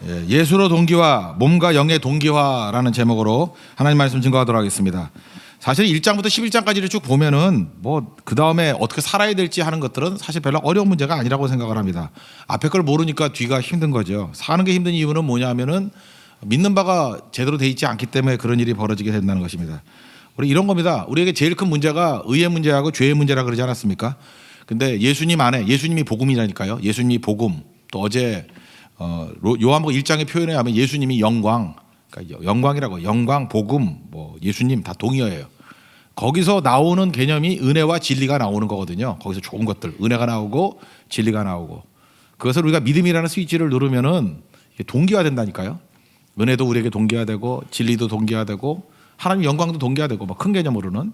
예수로 동기화, 몸과 영의 동기화라는 제목으로 하나님 말씀 증거하도록 하겠습니다. 사실 1장부터 11장까지를 쭉 보면은 뭐 그 다음에 어떻게 살아야 될지 하는 것들은 사실 별로 어려운 문제가 아니라고 생각을 합니다. 앞에 걸 모르니까 뒤가 힘든 거죠. 사는 게 힘든 이유는 뭐냐면은 믿는 바가 제대로 돼 있지 않기 때문에 그런 일이 벌어지게 된다는 것입니다. 우리 이런 겁니다. 우리에게 제일 큰 문제가 의의 문제하고 죄의 문제라 그러지 않았습니까? 근데 예수님 안에, 예수님이 복음이라니까요. 예수님이 복음. 또 어제 요한복음 1장의 표현에 하면 예수님이 영광, 그러니까 영광이라고, 영광, 복음, 뭐 예수님 다 동의어예요. 거기서 나오는 개념이 은혜와 진리가 나오는 거거든요. 거기서 좋은 것들, 은혜가 나오고 진리가 나오고, 그것을 우리가 믿음이라는 스위치를 누르면은 동기화된다니까요. 은혜도 우리에게 동기화되고 진리도 동기화되고 하나님 영광도 동기화되고, 뭐 큰 개념으로는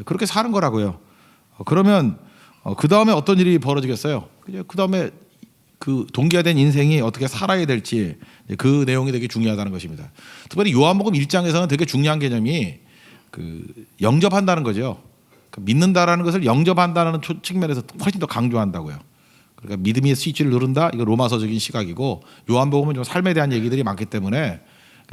그렇게 사는 거라고요. 그러면 그 다음에 어떤 일이 벌어지겠어요? 그 다음에 그 동기화된 인생이 어떻게 살아야 될지, 그 내용이 되게 중요하다는 것입니다. 특별히 요한복음 1장에서는 되게 중요한 개념이 그 영접한다는 거죠. 믿는다라는 것을 영접한다는 측면에서 훨씬 더 강조한다고요. 그러니까 믿음의 스위치를 누른다, 이거 로마서적인 시각이고, 요한복음은 좀 삶에 대한 얘기들이 많기 때문에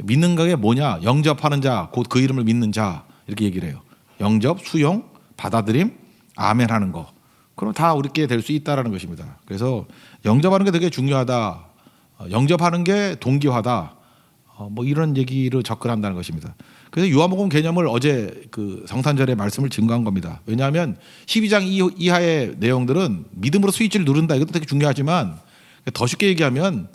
믿는 게 뭐냐, 영접하는 자, 곧 그 이름을 믿는 자, 이렇게 얘기를 해요. 영접, 수용, 받아들임, 아멘 하는 거. 그럼 다 우리께 될 수 있다라는 것입니다. 그래서 영접하는 게 되게 중요하다. 영접하는 게 동기화다. 뭐 이런 얘기로 접근한다는 것입니다. 그래서 요한복음 개념을 어제 그 성탄절의 말씀을 증거한 겁니다. 왜냐하면 12장 이하의 내용들은 믿음으로 스위치를 누른다, 이것도 되게 중요하지만 더 쉽게 얘기하면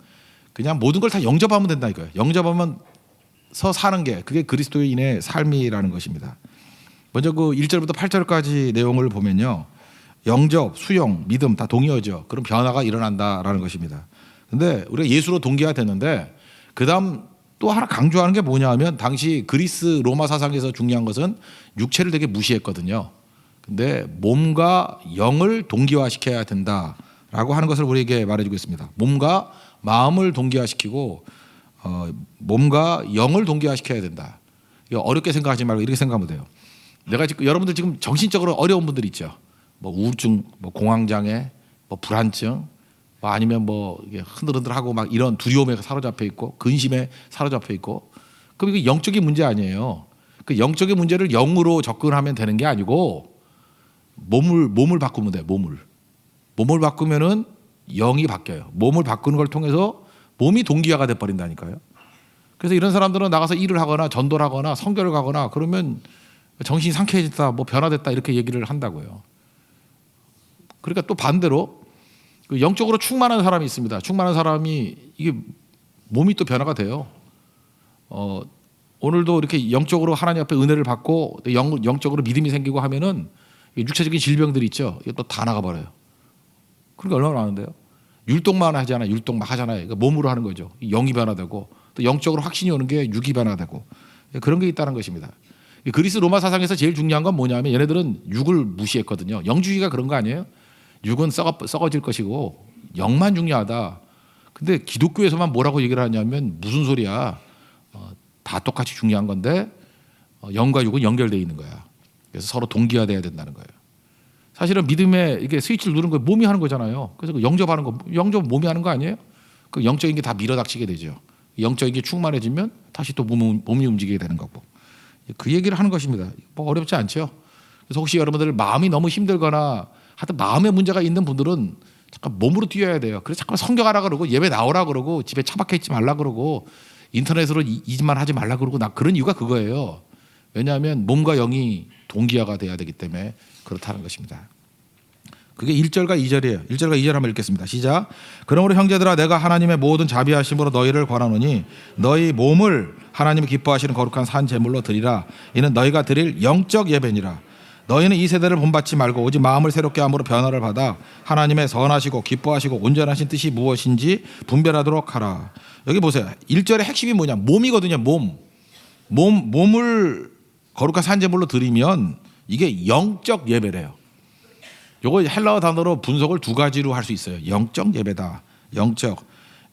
그냥 모든 걸 다 영접하면 된다니까요. 영접하면서 사는 게, 그게 그리스도인의 삶이라는 것입니다. 먼저 그 1절부터 8절까지 내용을 보면요, 영접, 수용, 믿음 다 동의어죠. 그럼 변화가 일어난다라는 것입니다. 근데 우리가 예수로 동기화 됐는데, 그 다음 또 하나 강조하는 게 뭐냐 하면, 당시 그리스 로마 사상에서 중요한 것은 육체를 되게 무시했거든요. 근데 몸과 영을 동기화시켜야 된다라고 하는 것을 우리에게 말해주고 있습니다. 몸과 마음을 동기화시키고 몸과 영을 동기화시켜야 된다. 이거 어렵게 생각하지 말고 이렇게 생각하면 돼요. 내가 지금, 여러분들 지금 정신적으로 어려운 분들 있죠. 뭐 우울증, 뭐 공황장애, 뭐 불안증, 뭐 아니면 뭐 흔들흔들하고 막 이런 두려움에 사로잡혀 있고, 근심에 사로잡혀 있고, 그럼 이거 영적인 문제 아니에요. 그 영적인 문제를 영으로 접근하면 되는 게 아니고 몸을 바꾸면 돼요. 몸을 바꾸면은 영이 바뀌어요. 몸을 바꾸는 걸 통해서 몸이 동기화가 돼 버린다니까요. 그래서 이런 사람들은 나가서 일을 하거나 전도를 하거나 선교를 가거나 그러면 정신이 상쾌해졌다, 뭐 변화됐다, 이렇게 얘기를 한다고요. 그러니까 또 반대로 그 영적으로 충만한 사람이 있습니다. 충만한 사람이 이게 몸이 또 변화가 돼요. 오늘도 이렇게 영적으로 하나님 앞에 은혜를 받고 영적으로 믿음이 생기고 하면은 육체적인 질병들이 있죠. 이게 또 다 나가버려요. 그러니까 얼마나 많은데요. 율동만 하잖아요. 율동만 하잖아요. 그러니까 몸으로 하는 거죠. 영이 변화되고, 또 영적으로 확신이 오는 게 육이 변화되고, 그런 게 있다는 것입니다. 그리스 로마 사상에서 제일 중요한 건 뭐냐면, 얘네들은 육을 무시했거든요. 영주의가 그런 거 아니에요? 육은 썩어질 것이고 영만 중요하다. 근데 기독교에서만 뭐라고 얘기를 하냐면, 무슨 소리야. 다 똑같이 중요한 건데 영과 육은 연결되어 있는 거야. 그래서 서로 동기화돼야 된다는 거예요. 사실은 믿음에 이게 스위치를 누르는 거 몸이 하는 거잖아요. 그래서 그 영접하는 거, 영접은 몸이 하는 거 아니에요? 그 영적인 게 다 밀어닥치게 되죠. 영적인 게 충만해지면 다시 또 몸이 움직이게 되는 거고, 그 얘기를 하는 것입니다. 뭐 어렵지 않죠. 그래서 혹시 여러분들 마음이 너무 힘들거나 하여튼 마음에 문제가 있는 분들은 잠깐 몸으로 뛰어야 돼요. 그래서 잠깐 성경하라 그러고 예배 나오라 그러고 집에 처박혀 있지 말라 그러고 인터넷으로 이 짓만 하지 말라 그러고, 나 그런 이유가 그거예요. 왜냐하면 몸과 영이 동기화가 돼야 되기 때문에 그렇다는 것입니다. 그게 1절과 2절이에요. 1절과 2절 한번 읽겠습니다. 시작. 그러므로 형제들아, 내가 하나님의 모든 자비하심으로 너희를 권하노니 너희 몸을 하나님이 기뻐하시는 거룩한 산 제물로 드리라. 이는 너희가 드릴 영적 예배니라. 너희는 이 세대를 본받지 말고 오직 마음을 새롭게 함으로 변화를 받아 하나님의 선하시고 기뻐하시고 온전하신 뜻이 무엇인지 분별하도록 하라. 여기 보세요. 1절의 핵심이 뭐냐? 몸이거든요. 몸을 거룩한 산제물로 드리면 이게 영적 예배래요. 요거 헬라어 단어로 분석을 두 가지로 할 수 있어요. 영적 예배다. 영적.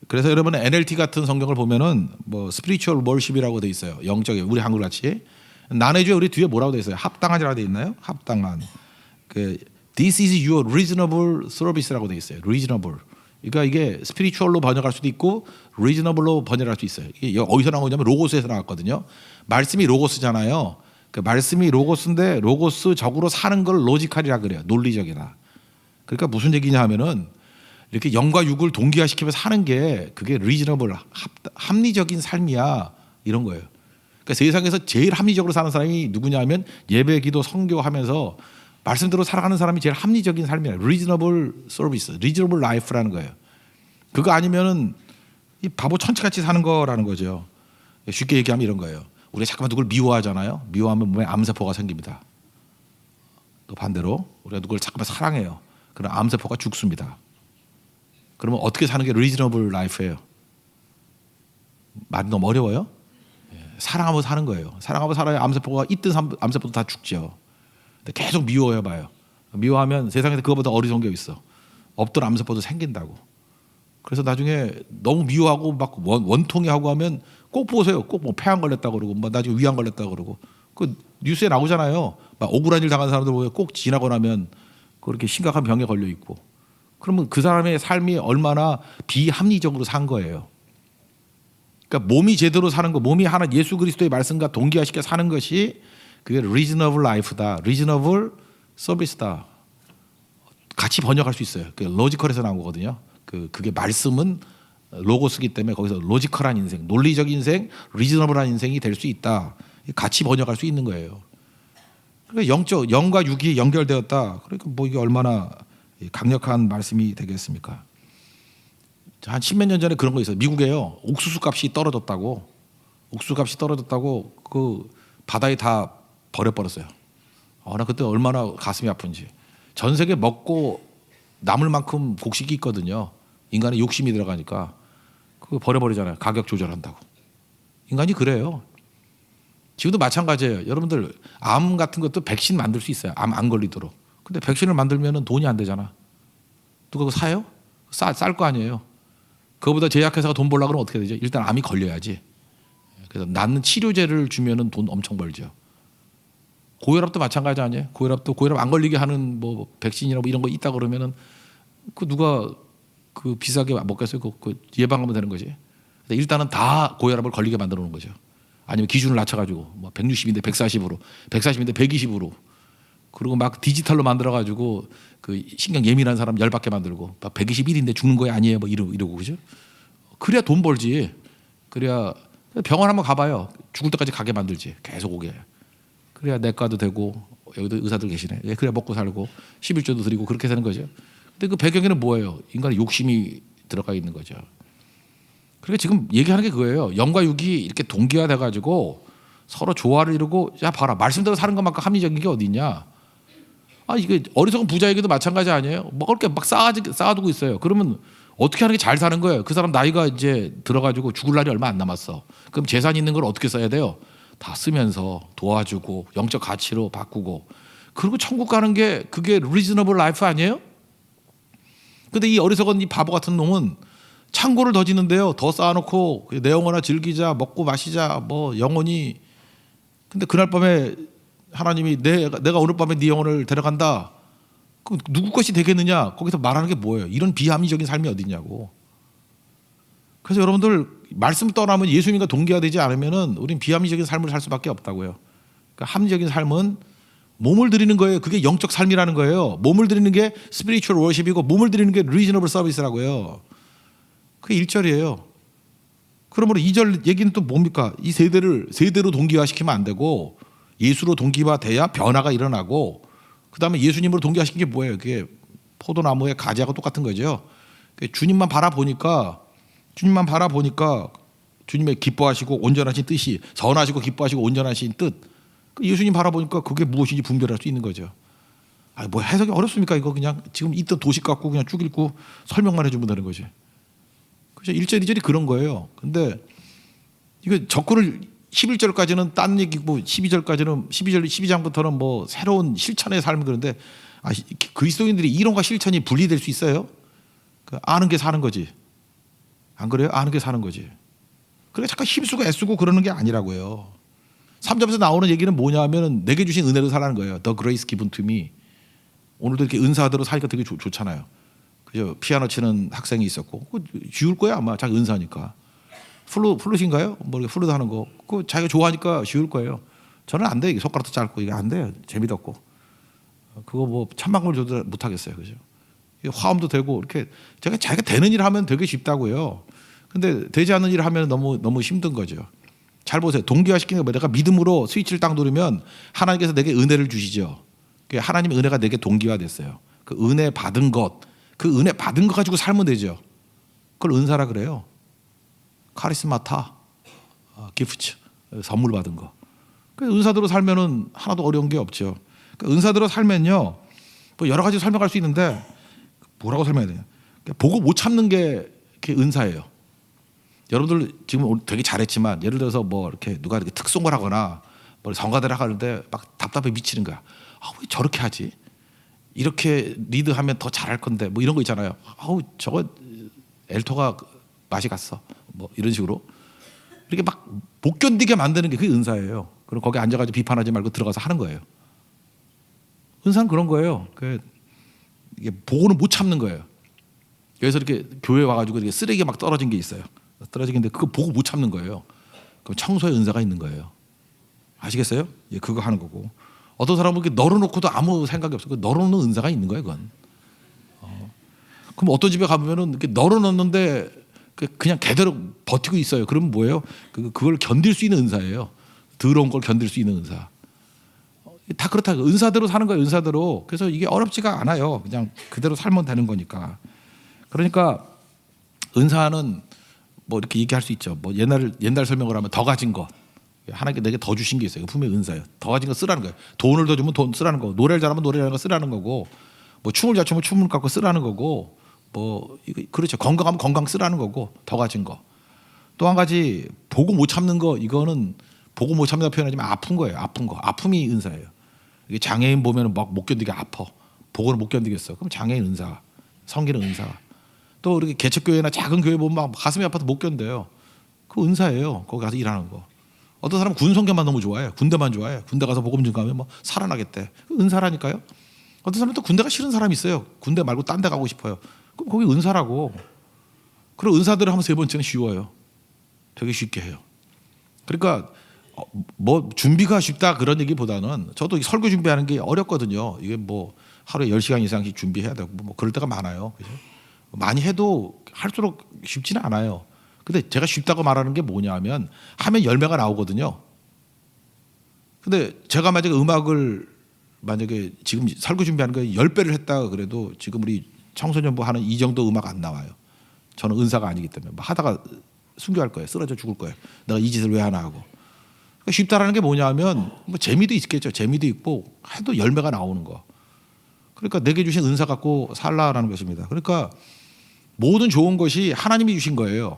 그래서 여러분 NLT 같은 성경을 보면은 뭐 spiritual worship이라고 돼 있어요. 영적 예배. 우리 한글 같이. 난해주에 우리 뒤에 뭐라고 돼 있어요? 합당한이라고 돼 있나요? 합당한. This is your reasonable service라고 돼 있어요. reasonable. 그러니까 이게 스피리추얼로 번역할 수도 있고 리즈너블로 번역할 수 있어요. 이게 어디서 나온 거냐면 로고스에서 나왔거든요. 말씀이 로고스잖아요. 그 말씀이 로고스인데 로고스적으로 사는 걸 로지컬이라 그래요. 논리적이다. 그러니까 무슨 얘기냐 하면은 이렇게 영과 육을 동기화시키면서 사는 게 그게 리즈너블 합리적인 삶이야 이런 거예요. 그러니까 세상에서 제일 합리적으로 사는 사람이 누구냐면 예배, 기도, 선교하면서 말씀대로 살아가는 사람이 제일 합리적인 삶이야. 리즈너블 서비스, 리즈너블 라이프라는 거예요. 그거 아니면은 이 바보 천치같이 사는 거라는 거죠. 쉽게 얘기하면 이런 거예요. 우리가 잠깐만 누굴 미워하잖아요. 미워하면 몸에 암세포가 생깁니다. 또 반대로 우리가 누굴 잠깐만 사랑해요. 그럼 암세포가 죽습니다. 그러면 어떻게 사는 게 리즈너블 라이프예요? 말이 너무 어려워요? 사랑하면서 사는 거예요. 사랑하면서 살아야 암세포가 있든 암세포도 다 죽죠. 근데 계속 미워해봐요. 미워하면 세상에서 그거보다 어리석은 게 있어. 없던 암세포도 생긴다고. 그래서 나중에 너무 미워하고 막 원통이 하고 하면 꼭 보세요. 꼭 뭐 폐암 걸렸다고 그러고 뭐 나중에 위암 걸렸다고 그러고 그 뉴스에 나오잖아요. 막 억울한 일 당한 사람들 보면 꼭 지나고 나면 그렇게 심각한 병에 걸려 있고. 그러면 그 사람의 삶이 얼마나 비합리적으로 산 거예요. 그러니까 몸이 제대로 사는 거, 몸이 하나 예수 그리스도의 말씀과 동기화시켜 사는 것이 그게 reasonable life다, reasonable service다. 같이 번역할 수 있어요. 그 로지컬에서 나온 거거든요. 그게 말씀은 로고스기 때문에 거기서 로지컬한 인생, 논리적 인생, 리즈너블한 인생이 될 수 있다. 같이 번역할 수 있는 거예요. 그러니까 영과 육이 연결되었다. 그러니까 뭐 이게 얼마나 강력한 말씀이 되겠습니까? 한 10몇 년 전에 그런 거 있어요. 미국에요. 옥수수 값이 떨어졌다고. 옥수수 값이 떨어졌다고 그 바다에 다 버려버렸어요. 나 그때 얼마나 가슴이 아픈지. 전 세계 먹고 남을 만큼 곡식이 있거든요. 인간의 욕심이 들어가니까 그거 버려버리잖아요. 가격 조절한다고. 인간이 그래요. 지금도 마찬가지예요. 여러분들 암 같은 것도 백신 만들 수 있어요. 암 안 걸리도록. 근데 백신을 만들면 돈이 안 되잖아. 누가 그거 사요? 쌀 거 아니에요. 그거보다 제약회사가 돈 벌려고 그러면 어떻게 되죠? 일단 암이 걸려야지. 그래서 낫는 치료제를 주면은 돈 엄청 벌죠. 고혈압도 마찬가지 아니에요? 고혈압 안 걸리게 하는 뭐 백신이나 뭐 이런 거 있다 그러면은 그 누가 그 비싸게 먹겠어요? 그 예방하면 되는 거지. 일단은 다 고혈압을 걸리게 만들어 놓은 거죠. 아니면 기준을 낮춰가지고 뭐 160인데 140으로, 140인데 120으로. 그리고 막 디지털로 만들어가지고 그 신경 예민한 사람 열받게 만들고 막 121인데 죽는 거야 아니에요? 뭐 이러고 그죠? 그래야 돈 벌지. 그래야 병원 한번 가봐요. 죽을 때까지 가게 만들지. 계속 오게. 그래야 내과도 되고 여기도 의사들 계시네. 그래야 먹고 살고 11조도 드리고 그렇게 사는 거죠. 근데 그 배경에는 뭐예요? 인간의 욕심이 들어가 있는 거죠. 그러니까 지금 얘기하는 게 그거예요. 영과 육이 이렇게 동기화돼 가지고 서로 조화를 이루고 야 봐라 말씀대로 사는 것만큼 합리적인 게 어디 있냐? 이게 어리석은 부자에게도 마찬가지 아니에요? 먹을 게 막 쌓아두고 있어요. 그러면 어떻게 하는 게 잘 사는 거예요? 그 사람 나이가 이제 들어가지고 죽을 날이 얼마 안 남았어. 그럼 재산 있는 걸 어떻게 써야 돼요? 다 쓰면서 도와주고 영적 가치로 바꾸고 그리고 천국 가는 게 그게 리즈너블 라이프 아니에요? 근데 이 어리석은 이 바보 같은 놈은 창고를 더 짓는데요. 더 쌓아놓고 내 영혼아 즐기자 먹고 마시자 뭐 영혼이 근데 그날 밤에 하나님이 내가 오늘 밤에 네 영혼을 데려간다. 그 누구 것이 되겠느냐? 거기서 말하는 게 뭐예요? 이런 비합리적인 삶이 어디 있냐고. 그래서 여러분들 말씀 떠나면 예수님과 동기화되지 않으면은 우린 비합리적인 삶을 살 수밖에 없다고요. 그러니까 합리적인 삶은 몸을 드리는 거예요. 그게 영적 삶이라는 거예요. 몸을 드리는 게 스피리추얼 워십이고 몸을 드리는 게 리즈너블 서비스라고요. 그게 1절이에요. 그러므로 2절 얘기는 또 뭡니까? 이 세대로 동기화시키면 안 되고 예수로 동기화돼야 변화가 일어나고 그다음에 예수님으로 동기화시킨 게 뭐예요? 그게 포도나무의 가지하고 똑같은 거죠. 주님만 바라보니까 주님의 기뻐하시고 온전하신 뜻이 선하시고 기뻐하시고 온전하신 뜻 예수님 바라보니까 그게 무엇인지 분별할 수 있는 거죠. 뭐 해석이 어렵습니까? 이거 그냥 지금 있던 도식 갖고 그냥 쭉 읽고 설명만 해주면 되는 거지. 그죠? 1절, 2절이 그런 거예요. 근데 이거 접근을 11절까지는 딴 얘기고 12장부터는 뭐 새로운 실천의 삶을 그런데 그리스도인들이 이론과 실천이 분리될 수 있어요? 아는 게 사는 거지. 안 그래요? 아는 게 사는 거지. 그래 잠깐 힘쓰고 애쓰고 그러는 게 아니라고요. 3절에서 나오는 얘기는 뭐냐면 내게 주신 은혜로 살라는 거예요. The grace given to me. 오늘도 이렇게 은사대로 사니까 되게 좋잖아요. 그죠? 피아노 치는 학생이 있었고 그거 쉬울 거야 아마 자기 은사니까. 플룻인가요? 뭐 이렇게 플룻 하는 거 그거 자기가 좋아하니까 쉬울 거예요. 저는 안 돼. 손가락도 짧고 이게 안 돼요. 재미도 없고. 그거 뭐 천만 걸 줘도 못 하겠어요. 그죠? 화음도 되고 이렇게 제가 자기가 되는 일 하면 되게 쉽다고요. 근데 되지 않는 일을 하면 너무 힘든 거죠. 잘 보세요. 동기화 시키는 거 내가 믿음으로 스위치를 딱 누르면 하나님께서 내게 은혜를 주시죠. 하나님의 은혜가 내게 동기화됐어요. 그 은혜 받은 것, 그 은혜 받은 거 가지고 살면 되죠. 그걸 은사라 그래요. 카리스마타, 기프트, 선물 받은 거. 은사대로 살면은 하나도 어려운 게 없죠. 은사대로 살면요, 뭐 여러 가지 설명할 수 있는데 뭐라고 설명해야 돼요? 보고 못 참는 게 은사예요. 여러분들 지금 되게 잘했지만 예를 들어서 뭐 이렇게 누가 이렇게 특송을 하거나 뭐 성가대를 하는데 막 답답해 미치는 거야. 왜 저렇게 하지? 이렇게 리드하면 더 잘할 건데 뭐 이런 거 있잖아요. 저거 엘토가 맛이 갔어. 뭐 이런 식으로 이렇게 막 못 견디게 만드는 게 그게 은사예요. 그럼 거기 앉아가지고 비판하지 말고 들어가서 하는 거예요. 은사는 그런 거예요. 이게 보고는 못 참는 거예요. 그래서 이렇게 교회 와가지고 이렇게 쓰레기 막 떨어진 게 있어요. 떨어지는데 그거 보고 못 참는 거예요. 그럼 청소의 은사가 있는 거예요. 아시겠어요? 예, 그거 하는 거고. 어떤 사람은 이렇게 널어놓고도 아무 생각이 없어. 널어놓는 은사가 있는 거예요, 그건. 그럼 어떤 집에 가보면은 이렇게 널어놓는데 그냥 그대로 버티고 있어요. 그러면 뭐예요? 그걸 견딜 수 있는 은사예요. 더러운 걸 견딜 수 있는 은사. 다 그렇다. 은사대로 사는 거예요, 은사대로. 그래서 이게 어렵지가 않아요. 그냥 그대로 살면 되는 거니까. 그러니까 은사는 뭐 이렇게 얘기할 수 있죠. 뭐 옛날 설명을 하면 더 가진 것. 하나님께 내게 더 주신 게 있어요. 분명히 은사예요. 더 가진 거 쓰라는 거예요. 돈을 더 주면 돈 쓰라는 거고, 노래를 잘하면 노래라는 거 쓰라는 거고, 뭐 춤을 잘 추면 춤을 갖고 쓰라는 거고, 뭐 그렇죠. 건강하면 건강 쓰라는 거고, 더 가진 거. 또 한 가지 보고 못 참는 거, 이거는 보고 못 참는다 표현하지만 아픈 거예요. 아픈 거. 아픔이 은사예요. 이게 장애인 보면 막 못 견디게 아파. 보고는 못 견디겠어. 그럼 장애인 은사, 성기는 은사. 또 이렇게 개척교회나 작은 교회 보면 막 가슴이 아파서 못 견뎌요. 그 은사예요. 거기 가서 일하는 거. 어떤 사람은 군성교만 너무 좋아해. 군대만 좋아해. 군대 가서 복음 전가하면 뭐 살아나겠대. 그 은사라니까요. 어떤 사람은 또 군대가 싫은 사람이 있어요. 군대 말고 딴 데 가고 싶어요. 그럼 거기 은사라고. 그런 은사들을 하면 세 번째는 쉬워요. 되게 쉽게 해요. 그러니까 뭐 준비가 쉽다 그런 얘기보다는 저도 설교 준비하는 게 어렵거든요. 이게 뭐 하루에 10시간 이상씩 준비해야 되고 뭐 그럴 때가 많아요. 그죠? 많이 해도 할수록 쉽지는 않아요. 근데 제가 쉽다고 말하는 게 뭐냐면 하면 열매가 나오거든요. 근데 제가 만약에 음악을 만약에 지금 설교 준비하는 거 10배를 했다 그래도 지금 우리 청소년부 하는 이 정도 음악 안 나와요. 저는 은사가 아니기 때문에 뭐 하다가 순교할 거예요. 쓰러져 죽을 거예요. 내가 이 짓을 왜 하나 하고. 그러니까 쉽다라는 게 뭐냐면 뭐 재미도 있겠죠. 재미도 있고 해도 열매가 나오는 거. 그러니까 내게 주신 은사 갖고 살라라는 것입니다. 그러니까 모든 좋은 것이 하나님이 주신 거예요.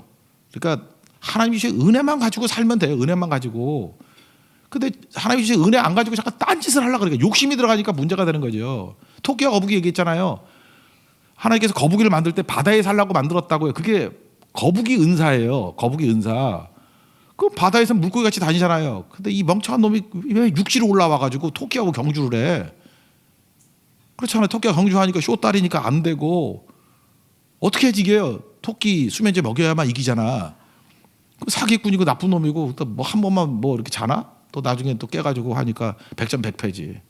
그러니까 하나님이 주신 은혜만 가지고 살면 돼요. 은혜만 가지고. 근데 하나님이 주신 은혜 안 가지고 잠깐 딴짓을 하려고 그러니까 욕심이 들어가니까 문제가 되는 거죠. 토끼와 거북이 얘기했잖아요. 하나님께서 거북이를 만들 때 바다에 살라고 만들었다고요. 그게 거북이 은사예요. 거북이 은사. 그 바다에서 물고기 같이 다니잖아요. 근데 이 멍청한 놈이 왜 육지로 올라와 가지고 토끼하고 경주를 해. 그렇잖아요. 토끼가 경주하니까 쇼다리니까 안 되고 어떻게 해지게요? 토끼 수면제 먹여야만 이기잖아. 사기꾼이고 나쁜 놈이고 또 뭐 한 번만 뭐 이렇게 자나? 또 나중에 또 깨가지고 하니까 백전백패지.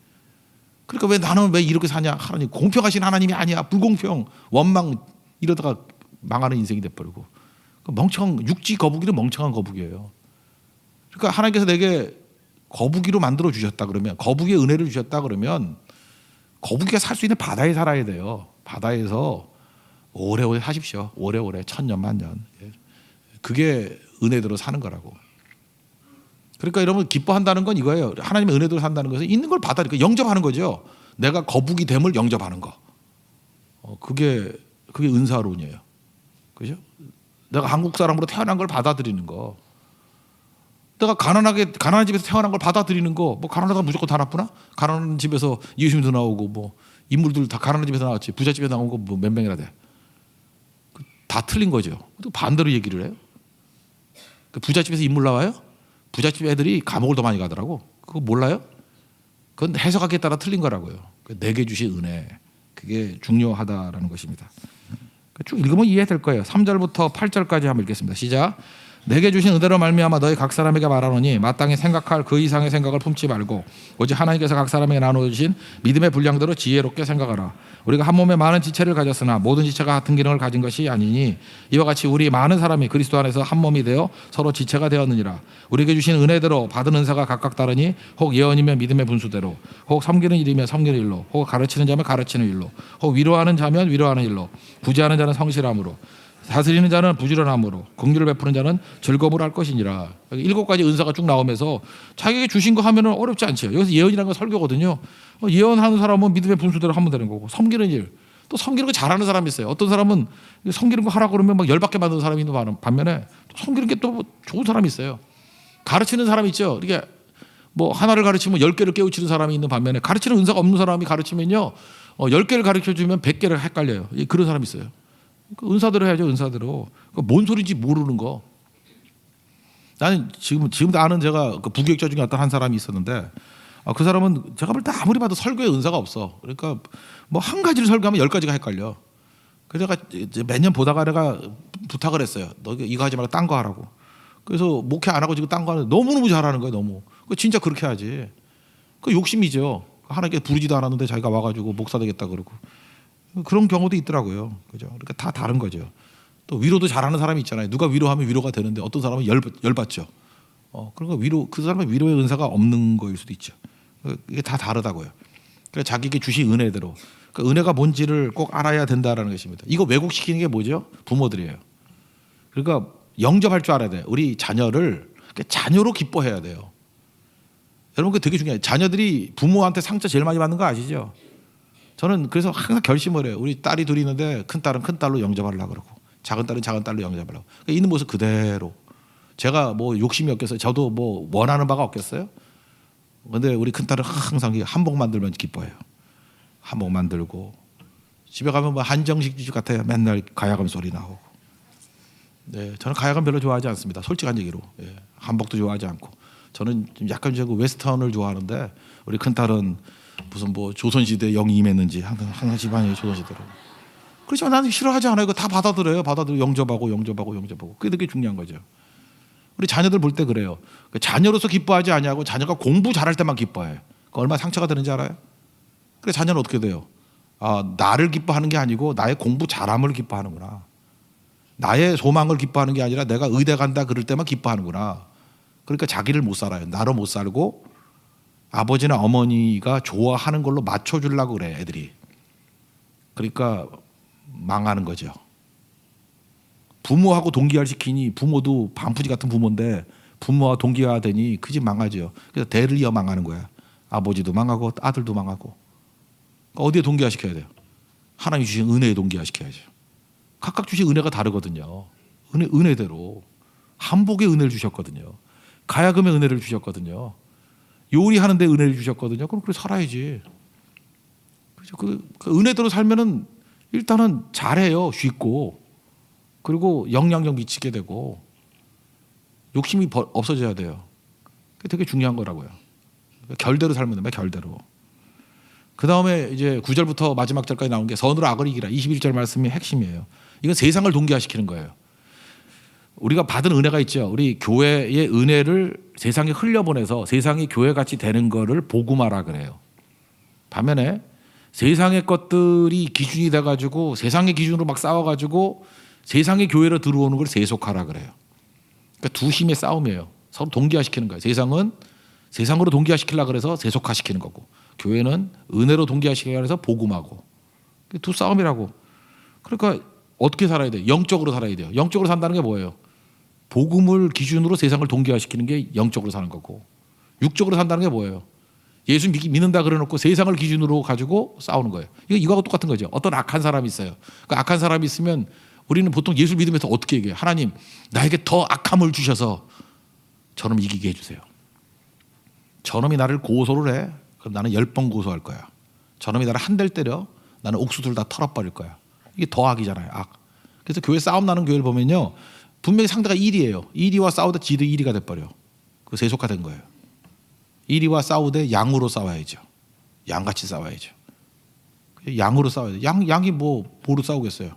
그러니까 왜 나는 왜 이렇게 사냐? 하나님 공평하신 하나님이 아니야. 불공평, 원망 이러다가 망하는 인생이 돼버리고. 멍청한 육지 거북이는 멍청한 거북이에요. 그러니까 하나님께서 내게 거북이로 만들어 주셨다 그러면 거북이의 은혜를 주셨다 그러면 거북이가 살 수 있는 바다에 살아야 돼요. 바다에서 오래오래 사십시오. 오래오래 천년 만년. 그게 은혜대로 사는 거라고. 그러니까 여러분 기뻐한다는 건 이거예요. 하나님의 은혜대로 산다는 것은 있는 걸 받아들이고 영접하는 거죠. 내가 거북이 됨을 영접하는 거. 그게 은사론이에요. 그죠? 내가 한국 사람으로 태어난 걸 받아들이는 거. 내가 가난한 집에서 태어난 걸 받아들이는 거. 뭐 가난하다가 무조건 다 나쁘나? 가난한 집에서 예수님도 나오고 뭐 인물들 다 가난한 집에서 나왔지. 부자 집에서 나온 거 뭐 몇 명이나 돼. 다 틀린 거죠. 또 반대로 얘기를 해요. 부자 집에서 인물 나와요? 부자 집 애들이 감옥을 더 많이 가더라고. 그거 몰라요? 그건 해석하기에 따라 틀린 거라고요. 내게 주신 은혜. 그게 중요하다라는 것입니다. 쭉 읽으면 이해될 거예요. 3절부터 8절까지 한번 읽겠습니다. 시작. 내게 주신 은혜로 말미암아 너희 각 사람에게 말하노니 마땅히 생각할 그 이상의 생각을 품지 말고 오직 하나님께서 각 사람에게 나눠주신 믿음의 분량대로 지혜롭게 생각하라. 우리가 한 몸에 많은 지체를 가졌으나 모든 지체가 같은 기능을 가진 것이 아니니 이와 같이 우리 많은 사람이 그리스도 안에서 한 몸이 되어 서로 지체가 되었느니라. 우리에게 주신 은혜대로 받은 은사가 각각 다르니 혹 예언이면 믿음의 분수대로, 혹 섬기는 일이면 섬기는 일로, 혹 가르치는 자면 가르치는 일로, 혹 위로하는 자면 위로하는 일로, 구제하는 자는 성실함으로, 다스리는 자는 부지런함으로, 긍휼을 베푸는 자는 즐거움으로 할 것이니라. 7가지 은사가 쭉 나오면서 자기에게 주신 거 하면은 어렵지 않죠. 여기서 예언이라는 건 설교거든요. 예언하는 사람은 믿음의 분수대로 하면 되는 거고, 섬기는 일, 또 섬기는 거 잘하는 사람이 있어요. 어떤 사람은 섬기는 거 하라고 그러면 막 열받게 만드는 사람이 있는 반면에 또 섬기는 게 또 좋은 사람이 있어요. 가르치는 사람이 있죠. 이게 뭐 하나를 가르치면 10개를 깨우치는 사람이 있는 반면에 가르치는 은사가 없는 사람이 가르치면요 10개를 가르쳐주면 100개를 헷갈려요. 그런 사람이 있어요. 은사대로 해야죠. 은사대로. 뭔 소리인지 모르는 거. 나는 지금도 아는 제가 그 부교육자 중에 어떤 한 사람이 있었는데 그 사람은 제가 볼 때 아무리 봐도 설교에 은사가 없어. 그러니까 뭐 한 가지를 설교하면 10가지가 헷갈려. 그래서 제가 매년 보다가 내가 부탁을 했어요. 너 이거 하지 말고 딴 거 하라고. 그래서 목회 안 하고 지금 딴 거 하는데 너무너무 잘하는 거예요. 너무. 진짜 그렇게 해야지. 그 욕심이죠. 하나님께 부르지도 않았는데 자기가 와가지고 목사 되겠다 그러고. 그런 경우도 있더라고요. 그죠? 그러니까 다 다른 거죠. 또 위로도 잘하는 사람이 있잖아요. 누가 위로하면 위로가 되는데 어떤 사람은 열받죠. 그러니까 그 사람은 위로의 은사가 없는 거일 수도 있죠. 이게 다 다르다고요. 그러니까 자기에게 주신 은혜대로. 그러니까 은혜가 뭔지를 꼭 알아야 된다라는 것입니다. 이거 왜곡시키는 게 뭐죠? 부모들이에요. 그러니까 영접할 줄 알아야 돼요. 우리 자녀를 자녀로 기뻐해야 돼요. 여러분 그게 되게 중요해요. 자녀들이 부모한테 상처 제일 많이 받는 거 아시죠? 저는 그래서 항상 결심을 해요. 우리 딸이 둘이 있는데 큰 딸은 큰 딸로 영접하려고 그러고 작은 딸은 작은 딸로 영접하려고. 그러니까 있는 모습 그대로. 제가 뭐 욕심이 없겠어요. 저도 뭐 원하는 바가 없겠어요. 그런데 우리 큰 딸은 항상 한복 만들면 기뻐해요. 한복 만들고 집에 가면 뭐 한정식 집 같아요. 맨날 가야금 소리 나오고. 네, 저는 가야금 별로 좋아하지 않습니다. 솔직한 얘기로. 예, 한복도 좋아하지 않고. 저는 좀 약간 웨스턴을 좋아하는데 우리 큰 딸은 무슨 뭐 조선시대 영이 임했는지 항상 집안이 조선시대로. 그렇지만 나는 싫어하지 않아요. 이거 다 받아들여요. 영접하고. 그게 되게 중요한 거죠. 우리 자녀들 볼 때 그래요. 자녀로서 기뻐하지 않냐고 자녀가 공부 잘할 때만 기뻐해요. 얼마나 상처가 되는지 알아요? 그래 자녀는 어떻게 돼요? 나를 기뻐하는 게 아니고 나의 공부 잘함을 기뻐하는구나. 나의 소망을 기뻐하는 게 아니라 내가 의대 간다 그럴 때만 기뻐하는구나. 그러니까 자기를 못 살아요. 나로 못 살고 아버지나 어머니가 좋아하는 걸로 맞춰주려고 그래 애들이. 그러니까 망하는 거죠. 부모하고 동기화시키니 부모도 반푸지 같은 부모인데 부모와 동기화되니 그 집 망하죠. 그래서 대를 이어 망하는 거야. 아버지도 망하고 아들도 망하고. 그러니까 어디에 동기화시켜야 돼요? 하나님이 주신 은혜에 동기화시켜야죠. 각각 주신 은혜가 다르거든요. 은혜대로. 한복의 은혜를 주셨거든요. 가야금의 은혜를 주셨거든요. 요리하는데 은혜를 주셨거든요. 그럼 그렇게 살아야지. 그렇죠? 그 은혜대로 살면은 일단은 잘해요. 쉽고. 그리고 영향력 미치게 되고 욕심이 없어져야 돼요. 그게 되게 중요한 거라고요. 결대로 살면 됩니다. 결대로. 그 다음에 이제 9절부터 마지막 절까지 나온 게 선으로 악을 이기라. 21절 말씀이 핵심이에요. 이건 세상을 동기화시키는 거예요. 우리가 받은 은혜가 있죠. 우리 교회의 은혜를 세상에 흘려보내서 세상이 교회같이 되는 거를 복음화라 그래요. 반면에 세상의 것들이 기준이 돼가지고 세상의 기준으로 막 싸워가지고 세상의 교회로 들어오는 걸 세속화라 그래요. 그러니까 두 힘의 싸움이에요. 서로 동기화시키는 거예요. 세상은 세상으로 동기화시키려고 그래서 세속화시키는 거고 교회는 은혜로 동기화시키려고 해서 복음하고. 두 싸움이라고. 그러니까 어떻게 살아야 돼요? 영적으로 살아야 돼요. 영적으로 산다는 게 뭐예요? 복음을 기준으로 세상을 동기화시키는 게 영적으로 사는 거고 육적으로 산다는 게 뭐예요? 예수 믿는다 그래놓고 세상을 기준으로 가지고 싸우는 거예요. 이거하고 똑같은 거죠. 어떤 악한 사람이 있어요. 그 악한 사람이 있으면 우리는 보통 예수 믿으면서 어떻게 얘기해요? 하나님 나에게 더 악함을 주셔서 저놈 이기게 해주세요. 저놈이 나를 고소를 해. 그럼 나는 10번 고소할 거야. 저놈이 나를 한 대를 때려. 나는 옥수수를 다 털어버릴 거야. 이게 더 악이잖아요. 악. 그래서 교회 싸움 나는 교회를 보면요. 분명히 상대가 1위예요. 1위와 싸우다 지도 1위가 돼버려. 그 세속화된 거예요. 1위와 싸우되 양으로 싸워야죠. 양같이 싸워야죠. 양으로 싸워야 돼. 양이 뭐로 싸우겠어요.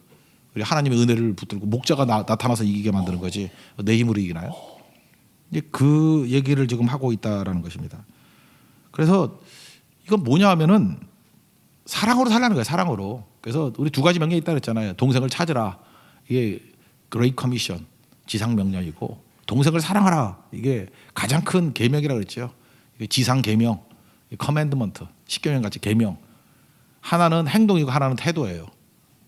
우리 하나님의 은혜를 붙들고 목자가 나타나서 이기게 만드는 거지 내 힘으로 이기나요? 이제 그 얘기를 지금 하고 있다라는 것입니다. 그래서 이건 뭐냐 하면은 사랑으로 살라는 거예요. 사랑으로. 그래서 우리 두 가지 명령이 있다 그랬잖아요. 동생을 찾으라. 이게 그레이트 커미션 지상 명령이고 동생을 사랑하라. 이게 가장 큰 계명이라고 그랬죠. 이게 지상 계명, 커맨드먼트, 십계명 같이 계명. 하나는 행동이고 하나는 태도예요.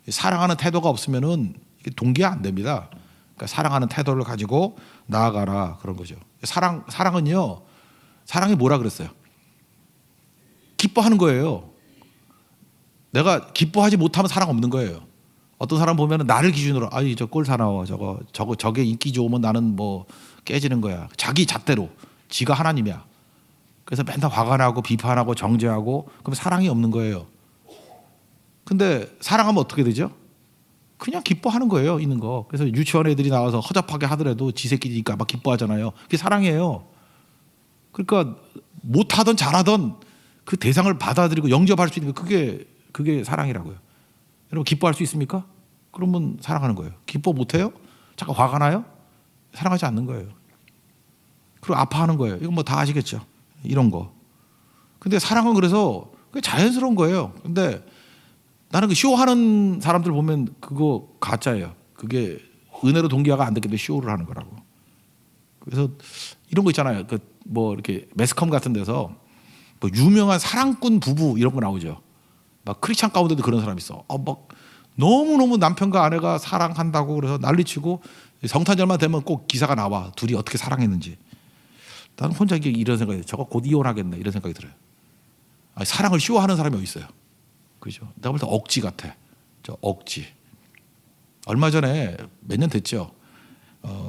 사랑하는 태도가 없으면은 이게 동기가 안 됩니다. 그러니까 사랑하는 태도를 가지고 나아가라 그런 거죠. 사랑은요. 사랑이 뭐라 그랬어요? 기뻐하는 거예요. 내가 기뻐하지 못하면 사랑 없는 거예요. 어떤 사람 보면은 나를 기준으로 아이 저 꼴 사나워 저게 인기 좋으면 나는 뭐 깨지는 거야. 자기 잣대로 지가 하나님이야. 그래서 맨날 화가 나고 비판하고 정죄하고 그럼 사랑이 없는 거예요. 근데 사랑하면 어떻게 되죠? 그냥 기뻐하는 거예요. 있는 거. 그래서 유치원 애들이 나와서 허접하게 하더라도 지 새끼니까 막 기뻐하잖아요. 그게 사랑이에요. 그러니까 못하던 잘하던 그 대상을 받아들이고 영접할 수 있는 게 그게 사랑이라고요. 여러분 기뻐할 수 있습니까? 그러면 사랑하는 거예요. 기뻐 못해요? 잠깐 화가 나요? 사랑하지 않는 거예요. 그리고 아파하는 거예요. 이건 뭐 다 아시겠죠. 이런 거. 근데 사랑은 그래서 그게 자연스러운 거예요. 근데 나는 그 쇼하는 사람들 보면 그거 가짜예요. 그게 은혜로 동기화가 안 됐기 때문에 쇼를 하는 거라고. 그래서 이런 거 있잖아요. 그 뭐 이렇게 매스컴 같은 데서 뭐 유명한 사랑꾼 부부 이런 거 나오죠. 막 크리스찬 가운데도 그런 사람 있어. 막 너무너무 남편과 아내가 사랑한다고 그래서 난리치고 성탄절만 되면 꼭 기사가 나와. 둘이 어떻게 사랑했는지. 나는 혼자 이런 생각이 들어요. 저거 곧 이혼하겠네 이런 생각이 들어요. 아니, 사랑을 쇼하는 사람이 어디 있어요. 그죠? 내가 볼 때 억지 같아. 저 억지. 얼마 전에 몇 년 됐죠.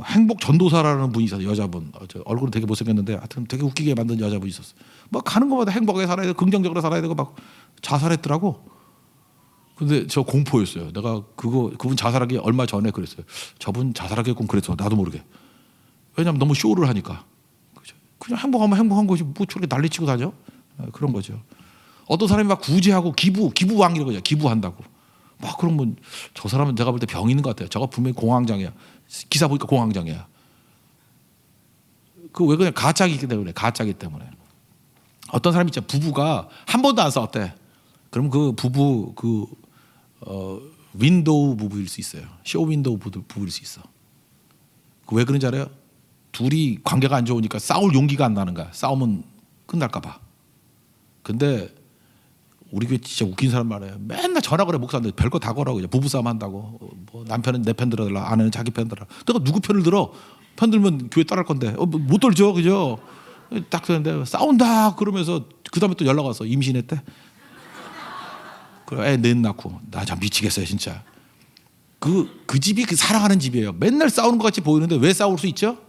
행복 전도사라는 분이 있어요. 여자분. 얼굴은 되게 못생겼는데 하여튼 되게 웃기게 만든 여자분이 있었어. 막 가는 것마다 행복하게 살아야 되고 긍정적으로 살아야 되고 막 자살했더라고. 근데 저 공포였어요. 내가 그분 자살하기 얼마 전에 그랬어요. 저분 자살하겠군 그랬어. 나도 모르게. 왜냐하면 너무 쇼를 하니까. 그죠? 그냥 행복하면 행복한 거지. 뭐 저렇게 난리치고 다녀? 그런 거죠. 어떤 사람이 막 구제하고 기부왕 이런 거죠. 기부한다고. 막 그러면 저 사람은 내가 볼 때 병 있는 것 같아요. 저거 분명히 공황장애야. 기사 보니까 공황장애야. 그 왜 그냥 가짜기 때문에 가짜기 때문에. 어떤 사람이 있죠. 부부가 한 번도 안 싸웠대. 그럼 그 부부 윈도우 부부일 수 있어요. 쇼 윈도우 부부일 수 있어. 그 왜 그런지 알아요? 둘이 관계가 안 좋으니까 싸울 용기가 안 나는 거야. 싸우면 끝날까 봐. 근데 우리 교회 진짜 웃긴 사람 말이에요. 맨날 전화 그래 목사한테 별거 다 걸어. 그냥 부부싸움 한다고. 뭐 남편은 내 편 들어달라. 아내는 자기 편 들어. 내가 누구 편을 들어? 편 들면 교회 따를 건데 못 들죠. 그죠? 딱 그런데 싸운다 그러면서 그 다음에 또 연락 와서 임신했대. 그래 애 넷 낳고 나 참 미치겠어요 진짜. 그 집이 그 사랑하는 집이에요. 맨날 싸우는 것 같이 보이는데 왜 싸울 수 있죠?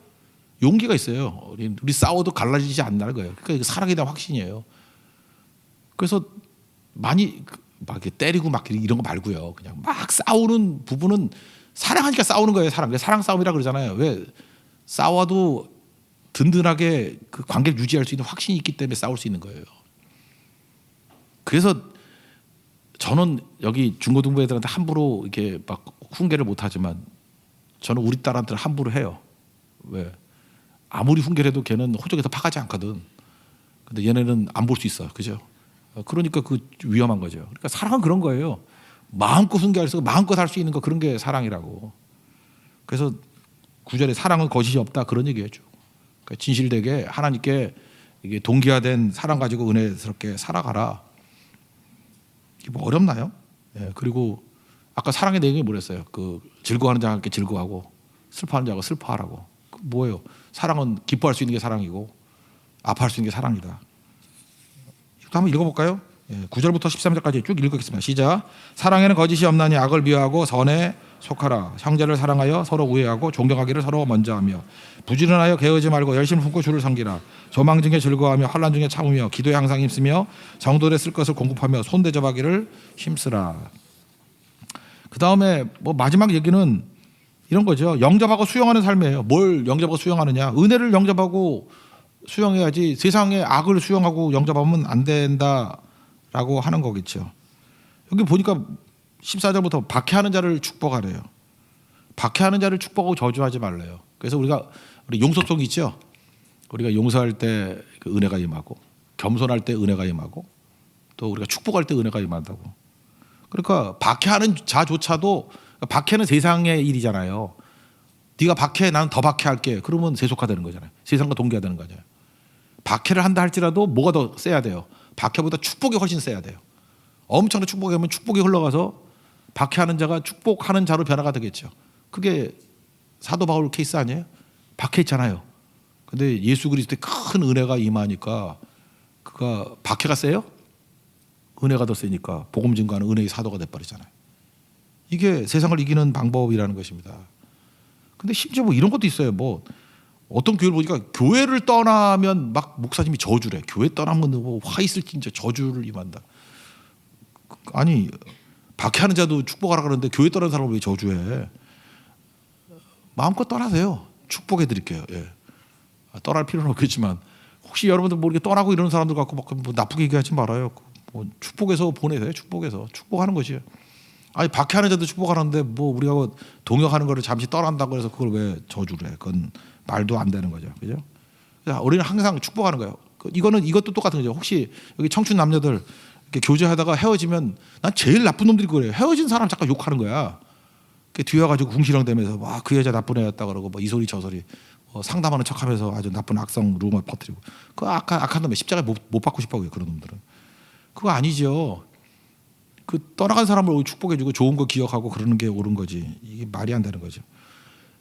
용기가 있어요. 우리 싸워도 갈라지지 않는 거예요. 그러니까 사랑에 대한 확신이에요. 그래서 많이 막 이렇게 때리고 막 이런 거 말고요. 그냥 막 싸우는 부부는 사랑하니까 싸우는 거예요. 사랑 싸움이라 그러잖아요. 왜 싸워도 든든하게 그 관계를 유지할 수 있는 확신이 있기 때문에 싸울 수 있는 거예요. 그래서 저는 여기 중고등부 애들한테 함부로 이렇게 막 훈계를 못 하지만 저는 우리 딸한테는 함부로 해요. 왜? 아무리 훈계를 해도 걔는 호적에서 파가지 않거든. 근데 얘네는 안 볼 수 있어. 그죠? 그러니까 그 위험한 거죠. 그러니까 사랑은 그런 거예요. 마음껏 훈계할 수 있고 마음껏 할 수 있는 거 그런 게 사랑이라고. 그래서 구절에 사랑은 거짓이 없다 그런 얘기했죠. 그러니까 진실되게 하나님께 이게 동기화된 사랑 가지고 은혜스럽게 살아가라. 이게 뭐 어렵나요? 예, 그리고 아까 사랑의 내용이 뭐랬어요? 그 즐거워하는 자와 함께 즐거워하고 슬퍼하는 자와 슬퍼하라고. 뭐예요? 사랑은 기뻐할 수 있는 게 사랑이고 아파할 수 있는 게 사랑이다. 이것도 한번 읽어볼까요? 9절부터 13절까지 쭉 읽겠습니다. 시작. 사랑에는 거짓이 없나니 악을 미워하고 선에 속하라. 형제를 사랑하여 서로 우애하고 존경하기를 서로 먼저 하며 부지런하여 게으르지 말고 열심을 품고 주를 섬기라. 조망 중에 즐거워하며 환난 중에 참으며 기도에 항상 힘쓰며 성도들의 쓸 것을 공급하며 손대접하기를 힘쓰라. 그 다음에 뭐 마지막 얘기는 이런 거죠. 영접하고 수용하는 삶이에요. 뭘 영접하고 수용하느냐? 은혜를 영접하고 수용해야지 세상의 악을 수용하고 영접하면 안 된다라고 하는 거겠죠. 여기 보니까 14절부터 박해하는 자를 축복하래요. 박해하는 자를 축복하고 저주하지 말래요. 그래서 우리 용서성이 있죠. 우리가 용서할 때 그 은혜가 임하고, 겸손할 때 은혜가 임하고, 또 우리가 축복할 때 은혜가 임한다고. 그러니까 박해하는 자조차도, 박해는 세상의 일이잖아요. 네가 박해, 나는 더 박해할게. 그러면 세속화되는 거잖아요. 세상과 동기화되는 거잖아요. 박해를 한다 할지라도 뭐가 더 세야 돼요? 박해보다 축복이 훨씬 세야 돼요. 엄청난 축복이 하면 축복이 흘러가서 박해하는 자가 축복하는 자로 변화가 되겠죠. 그게 사도 바울 케이스 아니에요? 박해했잖아요. 근데 예수 그리스도의 큰 은혜가 임하니까 그가 박해가 세요? 은혜가 더 세니까 복음 증거하는 은혜의 사도가 돼버리잖아요. 이게 세상을 이기는 방법이라는 것입니다. 근데 심지어 뭐 이런 것도 있어요. 뭐 어떤 교회를 보니까 교회를 떠나면 막 목사님이 저주래. 교회 떠나면 뭐 화 있을 진짜 저주를 임한다. 아니 박해하는 자도 축복하라 그러는데 교회 떠나는 사람을 왜 저주해? 마음껏 떠나세요. 축복해 드릴게요. 예. 떠날 필요는 없겠지만 혹시 여러분들 뭐 이렇게 떠나고 이러는 사람들 갖고 막 뭐 나쁘게 얘기하지 말아요. 뭐 축복해서 보내세요. 축복해서 축복하는 것이에요. 아니 박해하는 자도 축복하는데 뭐 우리가 동역하는 거를 잠시 떠난다고 해서 그걸 왜 저주를 해? 그건 말도 안 되는 거죠. 그죠? 우리는 항상 축복하는 거예요. 이것도 똑같은 거죠. 혹시 여기 청춘 남녀들 이렇게 교제하다가 헤어지면 난 제일 나쁜 놈들이 그래요. 헤어진 사람 잠깐 욕하는 거야. 뒤에 와가지고 궁시렁대면서 와 그 여자 나쁜 애였다 그러고 뭐 이 소리 저 소리 상담하는 척하면서 아주 나쁜 악성 루머 퍼뜨리고 그 악한 놈의 십자가 못 받고 싶어요. 그런 놈들은 그거 아니죠. 그 떠나간 사람을 축복해주고 좋은 거 기억하고 그러는 게 옳은 거지. 이게 말이 안 되는 거죠.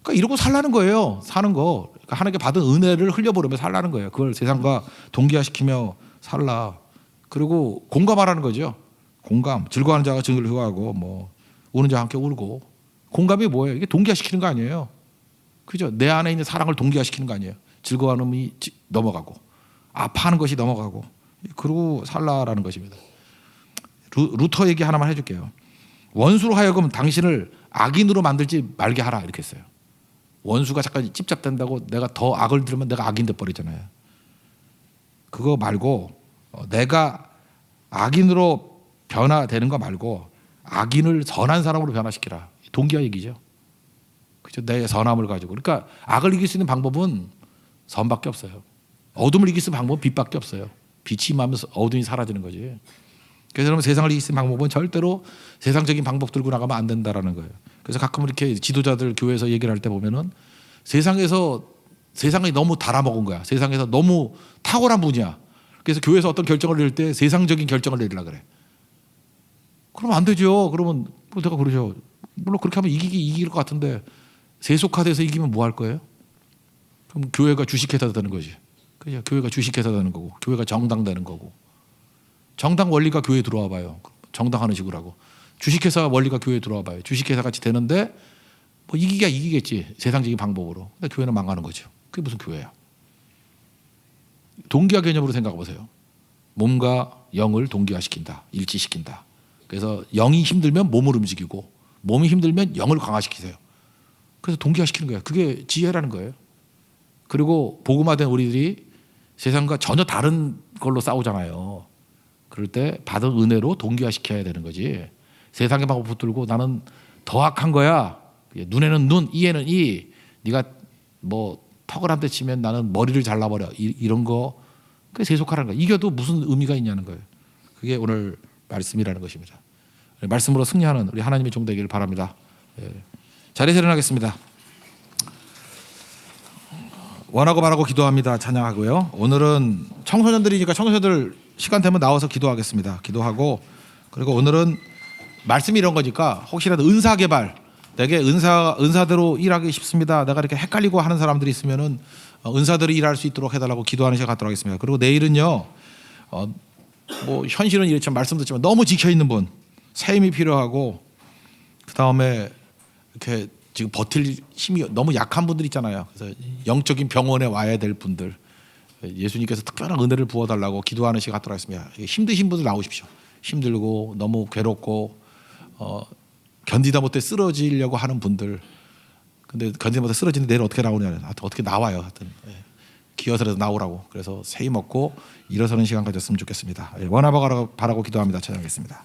그러니까 이러고 살라는 거예요. 사는 거. 그러니까 하나님께 받은 은혜를 흘려보려며 살라는 거예요. 그걸 세상과 동기화시키며 살라. 그리고 공감하라는 거죠. 공감. 즐거워하는 자가 즐거움을 효하고 뭐 우는 자와 함께 울고. 공감이 뭐예요? 이게 동기화시키는 거 아니에요. 그죠? 내 안에 있는 사랑을 동기화시키는 거 아니에요. 즐거워하는 놈이 넘어가고 아파하는 것이 넘어가고 그러고 살라라는 것입니다. 루터 얘기 하나만 해줄게요. 원수로 하여금 당신을 악인으로 만들지 말게 하라 이렇게 했어요. 원수가 잠깐 찝잡된다고 내가 더 악을 들으면 내가 악인 돼 버리잖아요. 그거 말고 내가 악인으로 변화되는 거 말고 악인을 선한 사람으로 변화시키라. 동기화 얘기죠. 그죠? 내 선함을 가지고. 그러니까 악을 이길 수 있는 방법은 선밖에 없어요. 어둠을 이길 수 있는 방법은 빛밖에 없어요. 빛이 임하면서 어둠이 사라지는 거지. 그래서 여러분 세상을 이길 수 있는 방법은 절대로 세상적인 방법 들고 나가면 안 된다라는 거예요. 그래서 가끔 이렇게 지도자들 교회에서 얘기를 할 때 보면은 세상이 너무 달아먹은 거야. 세상에서 너무 탁월한 분이야. 그래서 교회에서 어떤 결정을 내릴 때 세상적인 결정을 내리려 그래. 그러면 안 되죠. 그러면 내가 그러죠. 물론 그렇게 하면 이길 것 같은데 세속화돼서 이기면 뭐 할 거예요? 그럼 교회가 주식회사 되는 거지. 그죠? 교회가 주식회사 되는 거고, 교회가 정당 되는 거고. 정당 원리가 교회에 들어와 봐요. 정당하는 식으로 하고. 주식회사 원리가 교회에 들어와 봐요. 주식회사 같이 되는데 뭐 이기겠지. 세상적인 방법으로. 근데 교회는 망하는 거죠. 그게 무슨 교회야. 동기화 개념으로 생각해 보세요. 몸과 영을 동기화시킨다. 일치시킨다. 그래서 영이 힘들면 몸을 움직이고 몸이 힘들면 영을 강화시키세요. 그래서 동기화시키는 거예요. 그게 지혜라는 거예요. 그리고 복음화된 우리들이 세상과 전혀 다른 걸로 싸우잖아요. 그럴 때 받은 은혜로 동기화시켜야 되는 거지. 세상의 방법 붙들고 나는 더 악한 거야. 눈에는 눈, 이에는 이. 네가 뭐 턱을 한 대 치면 나는 머리를 잘라버려. 이런 거 그게 세속화라는 거야. 이겨도 무슨 의미가 있냐는 거예요. 그게 오늘 말씀이라는 것입니다. 말씀으로 승리하는 우리 하나님의 종 되기를 바랍니다. 자리에서 일어나겠습니다. 원하고 바라고 기도합니다. 찬양하고요. 오늘은 청소년들이니까 청소년들 시간 되면 나와서 기도하겠습니다. 기도하고 그리고 오늘은 말씀이 이런 거니까 혹시라도 은사 개발 내게 은사대로 일하기 쉽습니다. 내가 이렇게 헷갈리고 하는 사람들이 있으면은 은사대로 일할 수 있도록 해달라고 기도하는 시간 갖도록 하겠습니다. 그리고 내일은요. 뭐 현실은 이렇지만 말씀 듣지만 너무 지켜 있는 분, 새 힘이 필요하고 그 다음에 이렇게 지금 버틸 힘이 너무 약한 분들 있잖아요. 그래서 영적인 병원에 와야 될 분들, 예수님께서 특별한 은혜를 부어달라고 기도하는 시간 갖도록 하겠습니다. 힘드신 분들 나오십시오. 힘들고 너무 괴롭고 견디다 못해 쓰러지려고 하는 분들, 근데 견디다 못해 쓰러지는데 내일 어떻게 나오냐, 하여튼 어떻게 나와요. 하여튼 기어서라도 나오라고. 그래서 새 힘 얻고 일어서는 시간 가졌으면 좋겠습니다. 원하고 바라고 기도합니다. 찬양하겠습니다.